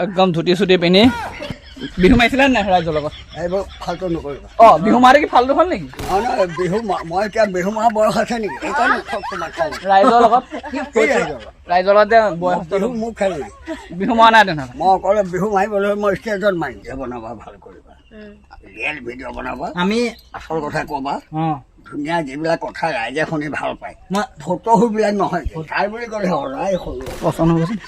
একদম ধুতি চুটি পিন্ধি বিহু মাৰিছিলে নাই ৰাইজৰ লগত এইবোৰ ফাল্টু নকৰিবা বিহু মাৰি কি ফাল্টু হ'ল নেকি বিহু মই এতিয়া বিহু মাৰা বয়স আছে নেকি সেইকাৰণে ৰাইজৰ লগত যে বয়স বিহু মোক খেল নাই বিহু মৰা নাই তেনেহ'লে মই অকলে বিহু মাৰিবলৈ মই ষ্টেজত মাৰিম বনাবা ভাল কৰিবা ৰিয়েল ভিডিঅ' বনাবা আমি আচল কথা ক'বা ধুনীয়া যিবিলাক কথা ৰাইজে শুনি ভাল পায় ফটো বিলাক নহয় তাই বুলি ক'লে সদায় সৰু পচন্দ হ'বচোন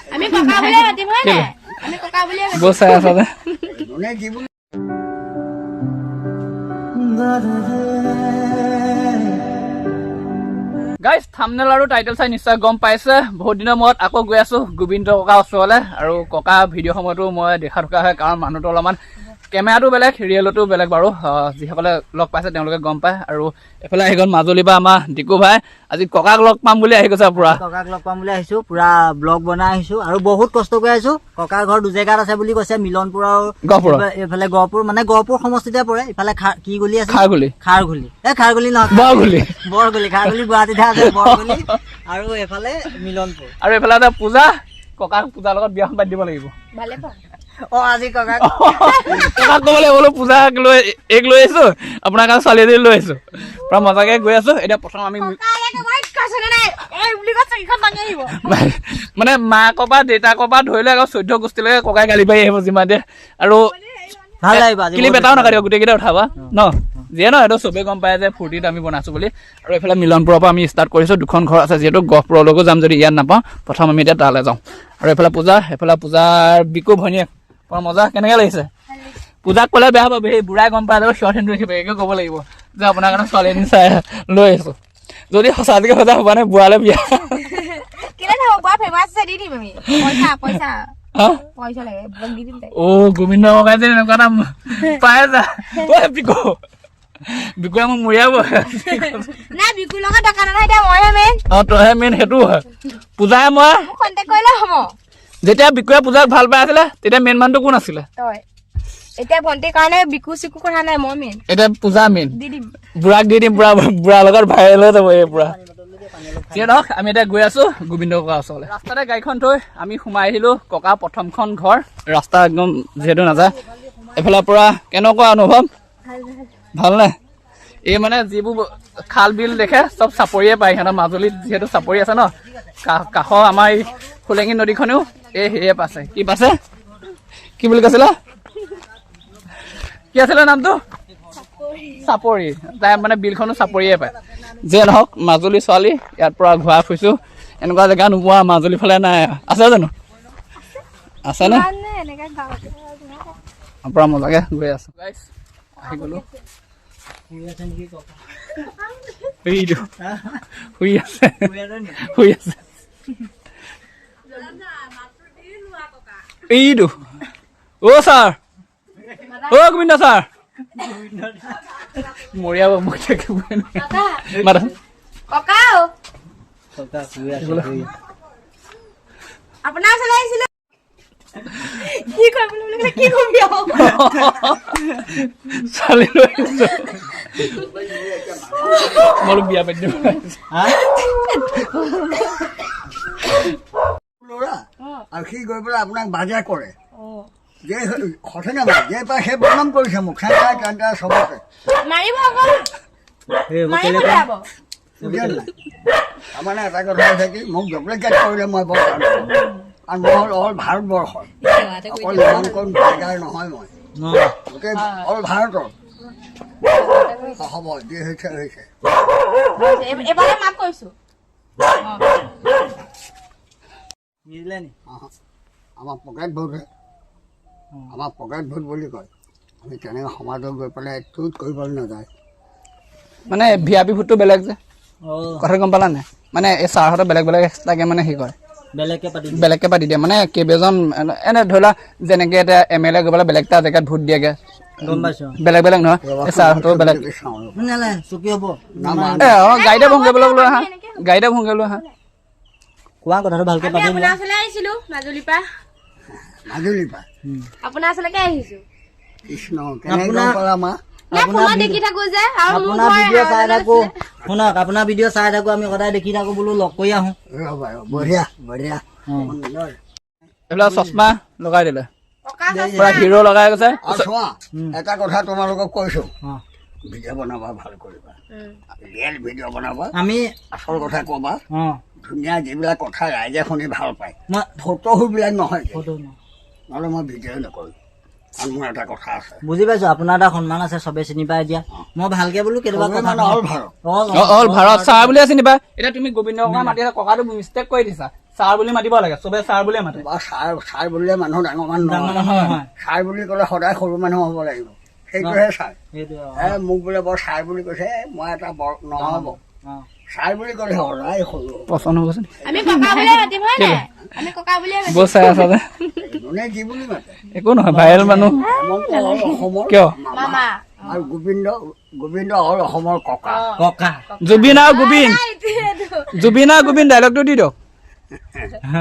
গাইজ থাম্বনেল আৰু টাইটেল চাই নিশ্চয় গম পাইছে বহুত দিনৰ মূৰত আকৌ গৈ আছো গোবিন্দ ককা ওচৰলৈ আৰু ককা ভিডিঅ' সময়তো মই দেখা থকা হয় কাৰণ মানুহটো অলপমান কেমেৰাটো বেলেগ ৰিয়েলতো বেলেগ বাৰু যিসকলে লগ পাইছে তেওঁলোকে গম পায় আৰু এফালে আহি গ'ল মাজুলী বা আমাৰ ডিকু ভাই আজি ককাক লগ পাম বুলি আহি গৈছে পুৰা ককাক লগ পাম বুলি আহিছো পুৰা ব্লগ বনাই আহিছো আৰু বহুত কষ্ট কৰি আহিছো ককাৰ ঘৰ দুজেগাত আছে বুলি কৈছে মিলনপুৰ আৰু এইফালে গহপুৰ মানে গহপুৰ সমষ্টিতে পৰে ইফালে কি গলি আছে খাৰগুলি খাৰগুলি নহয় বৰগুলি খাৰগুলি গুৱাহাটীতে আছে বৰগুলি আৰু এইফালে মিলনপুৰ আৰু এইফালে এটা পূজা ককাক পূজাৰ লগত বিয়াখন পাতি দিব লাগিব ভালে পাওঁ আজি ককাক ক'বলৈ বোলো পূজা লৈ আহিছো আপোনাৰ কাৰণে ছোৱালী এজনী লৈ আহিছো পুৰা মজাকে গৈ আছো এতিয়া প্ৰথম আমি মানে মাকৰ পৰা দেউতাকৰ পৰা ধৰি লৈ আকৌ 14 গোষ্ঠীলৈকে ককাই গালি পাৰি আহিব যিমান দিয়ে আৰু ভাল লাগিব ক্লিপ এটাও নাকাটিব গোটেইকেইটা উঠাবা ন যিয়ে ন এইটো চবেই গম পায় যে ফূৰ্তিত আমি বনাইছো বুলি আৰু এইফালে মিলনপুৰৰ পৰা আমি ষ্টাৰ্ট কৰিছো দুখন ঘৰ আছে যিহেতু গহপুৰলৈকো যাম যদি ইয়াত নাপাওঁ প্ৰথম আমি এতিয়া তালৈ যাওঁ আৰু এইফালে পূজাৰ বিকু ভনীয়েক বৰ মজা কেনেকে লাগিছে পূজাক ক'লে বেয়া পাব সেই বুঢ়াই গম পাই যাব সিহঁত হিন্দু দেখিব একে ক'ব লাগিব যে আপোনাৰ কাৰণে ছোৱালী এজনী চাই লৈ আহিছো যদি সঁচাকৈ সঁচা হ'ব নে বুঢ়ালৈ বিয়া গোবিন্দ ককাই যে এনেকুৱা এটা পাই যা বিকুৱে মোক মৰিয়াব তইহে মেইন সেইটো হয় পূজাই মই যেতিয়া বিকুৱে পূজাক ভাল পাই আছিলে তেতিয়া মেইন মানুহটো কোন আছিলে এতিয়া ভণ্টিৰ কাৰণে বিকু চিকু কথা নাই মই মেইন এতিয়া পূজা মেইন বুঢ়াক দি দিম বুঢ়াৰ লগত ভাইৰেল হৈ যাব এই বুঢ়া যিয়ে নহওক আমি এতিয়া গৈ আছো গোবিন্দ ককা ওচৰলৈ ৰাস্তাতে গাড়ীখন থৈ আমি সোমাই আহিলো ককা প্ৰথমখন ঘৰ ৰাস্তা একদম যিহেতু নাযায় এইফালৰ পৰা কেনেকুৱা অনুভৱ ভালনে এই মানে যিবোৰ খাল বিল দেখে চব চাপৰিয়ে পায় সিহঁতৰ মাজুলীত যিহেতু চাপৰি আছে ন কাষৰ আমাৰ এই ফুলেঙি নদীখনেও এই হেৰিয়ে পাছে কি পাছে কি বুলি কৈছিলা কি আছিলে নামটো চাপৰি তাই মানে বিলখনো চাপৰিয়ে পায় যিয়ে নহওক মাজুলী ছোৱালী ইয়াৰ পৰা ঘূৰা ফুৰিছো এনেকুৱা জেগা নোপোৱা মাজুলী ফালে নাই আছে জানো আছেনে পৰা মজাকে গৈ আছো আহি গলো শুই আছে এইটো অ' ছাৰ অ' গোবিন্দ ছাৰ মৰিয়াব মোক আপোনাৰ ওচৰলৈ আহিছিলো কি কৰিবলৈ কি কবি ছোৱালী লৈ মই বিয়া পাতি দিম ল'ৰা আৰু সি গৈ পেলাই আপোনাক বাজাৰ কৰে যে সঠে নামাৰে যে পায় সেই বদনাম কৰিছে মোক চেণ্টাৰ চেণ্টাৰ চবতে তাৰমানে এটা কথা হৈছে কি মোক ডুপ্লিকেট কৰিলে মই বৰ কাৰণ মই অল ভাৰতবৰ্ষৰ অকল নামাংকন জেগাৰ নহয় মই গোটেই অল ভাৰতৰ হ'ব যি হৈছে হৈছে আমাৰ পকেট ভোটহে আমাৰ পকেট ভোট বুলি কয় আমি তেনেকৈ সমাজত গৈ পেলাই টুইট কৰিবলৈ নাযায় মানে ভিআইপি ভোটটো বেলেগ যে কথা গম পালা নাই মানে এই ছাৰহঁতৰ বেলেগ বেলেগ এক্সট্ৰাকে মানে হেৰি কৰে বেলেগকে পাতি দিয়ে মানে কেইবাজন এনে ধৰি লোৱা যেনেকে এতিয়া MLA গৈ পেলাই বেলেগ এটা জেগাত ভোট দিয়েগে বেলেগ বেলেগ নহয় এই ছাৰহঁতৰ বেলেগ গাড়ীতে ভংগিবলৈ বোলো আহা গাড়ীতে ভংগিবলৈ আহা কোৱা কথাটো ভালকে পাতিম আপোনাৰ ওচৰলৈ আহিছিলো মাজুলীৰ পৰা আপোনাৰ ওচৰলৈকে আহিছো কৃষ্ণ কেনেকৈ পালা মা আপোনাৰ ভিডিঅ' চাই থাকো আমি সদায় দেখি থাকো বোলো লগ কৰি আহো বঢ়িয়া বঢ়িয়া এইবিলাক চশমা লগাই দিলে ককা পুৰা হিৰো লগাই গৈছে আৰু চোৱা এটা কথা তোমালোকক কৈছো ভিডিঅ' বনাবা ভাল কৰিবা ৰিয়েল ভিডিঅ' বনাবা আমি আচল কথা ক'বা অ ধুনীয়া যিবিলাক কথা ৰাইজে শুনি ভাল পায় মই ফটোবিলাক নহয় যে। ফটো ন নহ'লে মই ভিডিঅ' নকৰোঁ আৰু মোৰ এটা কথা আছে বুজি পাইছো আপোনাৰ এটা সন্মান আছে চবে চিনি পাই এতিয়া মই ভালকে বোলো কেতিয়াবা কথা মানে all Bharat all Bharat sir বুলি আছে নিবা এতিয়া তুমি গোবিন্দ ককা মাতি আছা ককাটো মিষ্টেক কৰি দিছা ছাৰ বুলি মাতিব লাগে চবে ছাৰ বুলিয়ে মাতে বা ছাৰ বুলিলে মানুহ ডাঙৰ মানুহ ডাঙৰ নহয় নহয় ছাৰ বুলি ক'লে সদায় সৰু মানুহ হ'ব লাগিব সেইটোহে ছাৰ সেইটোৱে মোক বোলে বৰ ছাৰ বুলি কৈছে মই এটা বৰ নহ'ব ছাৰ বুলি ক'লে সদায় সৰু পচন্দ হ'ব আমি ককা বুলিয়ে মাতিম হয় নাই আমি ককা বুলিয়ে মাতিম বৰ চাই আছা যে যোনে যি বুলি মাতে একো নহয় ভাইৰেল মানুহ হেমন্ত হ'ল অসমৰ কিয় মামা আৰু গোবিন্দ হ'ল অসমৰ ককা ককা জুবিন আৰু গোবিন জুবিন আৰু গোবিন ডাইলগটো দি দিয়ক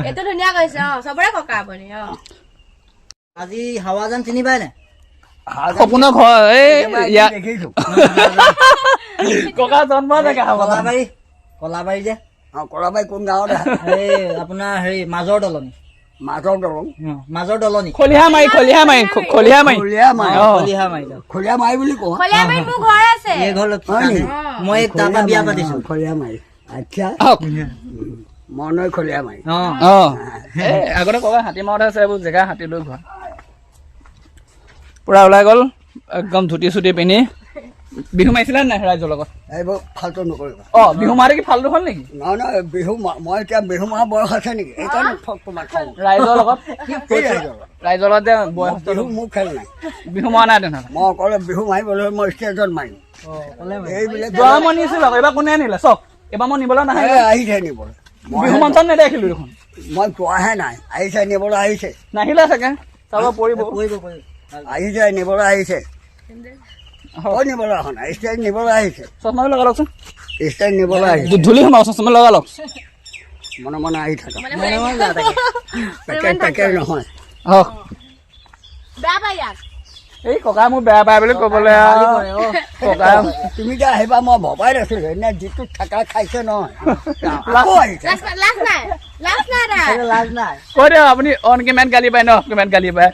এইটো ধুনীয়া কৈছে চবৰে ককা আপুনি আজি হাৱাজান চিনি পাই নাই সপোনৰ ঘৰ এই ইয়াত দেখিছো ককা জন্ম জেগা কলাবাৰী যে কলাবাৰী কোন গাঁৱত এই আপোনাৰ হেৰি মাজৰ দলনি মাজৰ দলং খলিহা মাৰি খলিয়া মাৰি খলিহা মাৰি খলিয়া মাৰি বুলি কওঁ খলিয়ামাৰীত মোৰ ঘৰ আছে এই ঘৰ মই তাৰ পৰা বিয়া পাতিছো খলিয়া মাৰি আচ্ছা মই নৈ খলিয়া মাৰি অ আগতে ককা হাতী মাৰত আছে এইবোৰ জেগা হাতী লৈ ঘৰ পুৰা ওলাই গ'ল একদম ধুতি চুটি পিন্ধি বিহু মাৰিছিলে নাই ৰাইজৰ লগত এইবোৰ ফাল্টু নকৰিবা বিহু মাৰি কি ফাল্টু হ'ল নেকি নহয় বিহু মই এতিয়া বিহু মাৰা বয়স আছে নেকি এইকাৰণে তোমাক কওঁ ৰাইজৰ লগত ৰাইজৰ লগত যে বয়স বিহু মোৰ খেল নাই বিহু মৰা নাই তেনেহ'লে মই অকলে বিহু মাৰিবলৈ মই ষ্টেজত মাৰিম এইবিলাক যোৱা মই নিছিলো এইবাৰ কোনে নিলে চক এইবাৰ মই নিবলৈ নাহে আহিছে নিবলৈ বিহু মঞ্চত নেদেখিলো দেখোন মই পোৱাহে নাই আহিছে নিবলৈ আহিছে নাহিলে চাগে চাব পৰিব আহিছে নিবলৈ আহিছে কৈ নিবলৈ অহা নাই ষ্টেজ নিবলৈ আহিছে চশমাটো লগাই লওকচোন ষ্টেজ নিবলৈ আহিছে ধূলি সোমাব চশমা লগাই লওক মনে মনে আহি থাকা পেকেট নহয় বেয়া পাই ইয়াক এই ককা মোক বেয়া পায় বুলি ক'বলৈ ককা তুমি যে আহিবা মই ভবাই নাছিলো এনে যিটো থাকা খাইছে নহয় আকৌ আহিছে লাজ নাই লাজ নাই কৈ দিয়ক আপুনি অন কিমান গালি পায় ন কিমান গালি পায়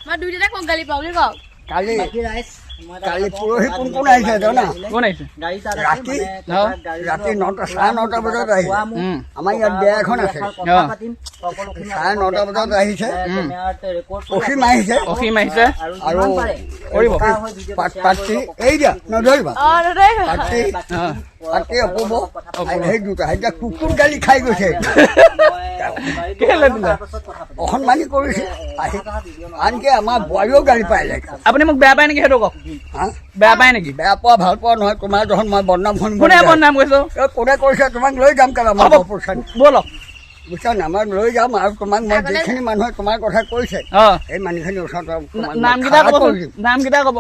মই দুইটা কম গালি পাওঁ বুলি কওক কালি পৰহি কোন আহিছে জানা কোন আহিছে ৰাতি 9টা 9:30 বজাত আহিছে আমাৰ ইয়াত বিয়া এখন আছে 9:30 বজাত আহিছে অসীম আহিছে আৰু কৰিব পাৰ্টি এই দিয়া নধৰিবা পাৰ্টি অপব সেই দুটা এতিয়া কুকুৰ গালি খাই গৈছে অসন্মানি কৰিছে আনকি আমাৰ বোৱাৰীও গালি পাইলে আপুনি মোক বেয়া পায় নেকি সেইটো কওক বেয়া পায় নেকি বেয়া পোৱা ভাল পোৱা নহয় তোমাৰ যখন মই বদনাম শুনিব কোনে বদনাম কৰিছো কোনে কৰিছে তোমাক লৈ যাম কেলা মই ব'লক বুজিছা না মই লৈ যাম আৰু তোমাক মই যিখিনি মানুহে তোমাৰ কথা কৈছে সেই মানুহখিনিৰ ওচৰত নামকেইটা ক'ব নামকেইটা ক'ব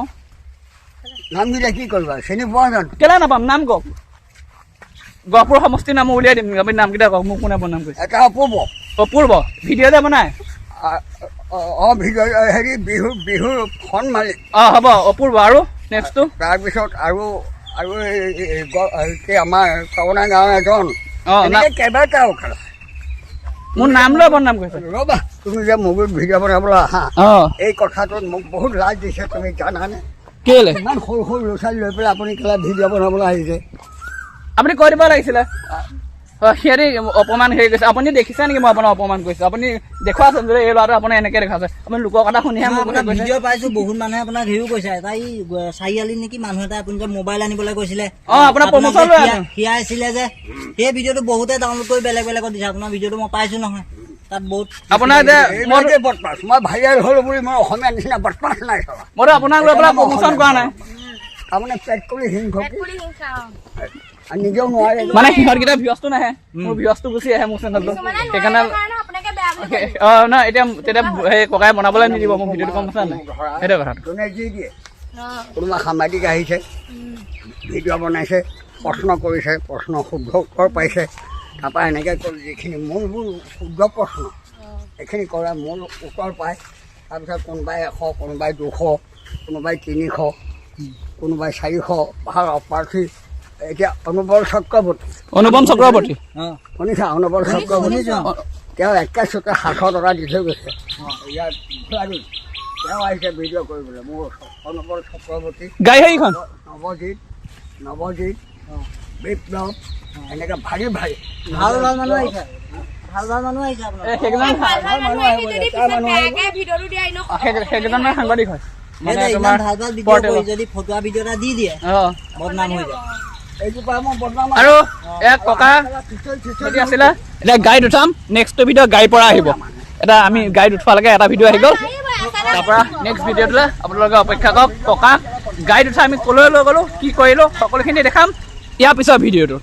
নামকেইটা কি কৰিবা চিনি পোৱা জানো কেলে নাপাম নাম কওক গহপুৰ সমষ্টিৰ নাম উলিয়াই দিম আপুনি নামকেইটা কওক মোক কোনে বদনাম কৰিছে এটা অপূৰ্ব ভিডিঅ' যে বনাই হেৰি বিহুৰ ফোন মালিক হ'ব অপূৰ্ব আৰু নেক্সটটো তাৰপিছত আৰু আমাৰ টাউনা গাঁৱৰ এজন কেইবাটাও খেলা মোৰ নাম লৈ বদনাম কৰিছে ৰ'বা তুমি যে মোবাইল ভিডিঅ' বনাবলৈ আহা এই কথাটোত মোক বহুত লাজ দিছে তুমি জানানে কেলে ইমান সৰু সৰু ল'ৰা ছোৱালী লৈ পেলাই আপুনি কেলা ভিডিঅ' বনাবলৈ আহিছে আপুনি কৈ দিব লাগিছিলে সিহঁতি অপমান হেৰি কৰিছে আপুনি দেখিছে নেকি মই আপোনাক অপমান কৰিছো আপুনি দেখুৱাইছে যদি এই ল'ৰাটো আপোনাৰ এনেকে দেখাইছে আপুনি লোকৰ কথা শুনিহে মোক ভিডিঅ' পাইছো বহুত মানুহে আপোনাক হেৰিও কৈছে এটা এই চাৰিআলি নেকি মানুহ এটা আপুনি যে মোবাইল আনিবলৈ কৈছিলে আপোনাৰ প্ৰমোচন লৈ আছিলে যে সেই ভিডিঅ'টো বহুতে ডাউনলোড কৰি বেলেগত দিছে আপোনাৰ ভিডিঅ'টো মই পাইছো নহয় তাত বহুত আপোনাৰ বদমাছ মই ভাইৰেল হ'লো বুলি মই অসমীয়া নিচিনা বদমাছ নাই চলা মইতো আপোনাক লৈ পেলাই প্ৰমোচন কৰা নাই তাৰমানে পেট কৰি হিংসা নিজেও নোৱাৰে মানে সিহঁতকেইটা ভিউজটো নাহে মোৰ ভিউজটো গুচি আহে মোৰ চেনেলটো সেইকাৰণে নহয় এতিয়া তেতিয়া সেই ককাই বনাবলৈ নিদিব মোক ভিডিঅ'টো কম আছে নাই সেইটো কথাটো যোনে যি দিয়ে কোনোবা সাংবাদিক আহিছে ভিডিঅ' বনাইছে প্ৰশ্ন কৰিছে প্ৰশ্ন শুদ্ধ উত্তৰ পাইছে তাৰপৰা এনেকৈ কৰি যিখিনি মূলবোৰ শুদ্ধ প্ৰশ্ন এইখিনি কৰা মূল উত্তৰ পায় তাৰপিছত কোনোবাই 100 কোনোবাই 200 কোনোবাই 300 কোনোবাই 400 ভাল প্ৰাৰ্থী এতিয়া অনুপম চক্ৰৱৰ্তী শুনিছা অনুপম চক্ৰৱৰ্তী তেওঁ একে চোতে 700 টকা দি থৈ গৈছে ইয়াত ঘোঁৰাগুৰি তেওঁ আহিছে ভিডিঅ' কৰিবলৈ মোৰ অনবৰ চক্ৰৱৰ্তী গাই সেইখন নৱজিত বিপ্লৱ এনেকৈ ভাৰী ভাৰী ভাল ভাল মানুহ আহিছে ভাল ভাল মানুহ আহিছে সেইকেইজন সেইকেইজন সাংবাদিক হয় মানে তোমাৰ ভাল ভাল ভিডিঅ' কৰি যদি ফটোৱা ভিডিঅ' এটা দি দিয়ে বদনাম হৈ যায় এইটো পৰা মই বদনাম আৰু এয়া ককা এতিয়া আছিলে এতিয়া গাইড উঠাম নেক্সট ভিডিঅ' গাড়ীৰ পৰা আহিব এটা আমি গাইড উঠোৱালৈকে এটা ভিডিঅ' আহি গ'ল তাৰ পৰা নেক্সট ভিডিঅ'টোলৈ আপোনালোকে অপেক্ষা কৰক ককা গাইড উঠাই আমি ক'লৈ লৈ গ'লোঁ কি কৰিলোঁ সকলোখিনি দেখাম ইয়াৰ পিছৰ ভিডিঅ'টো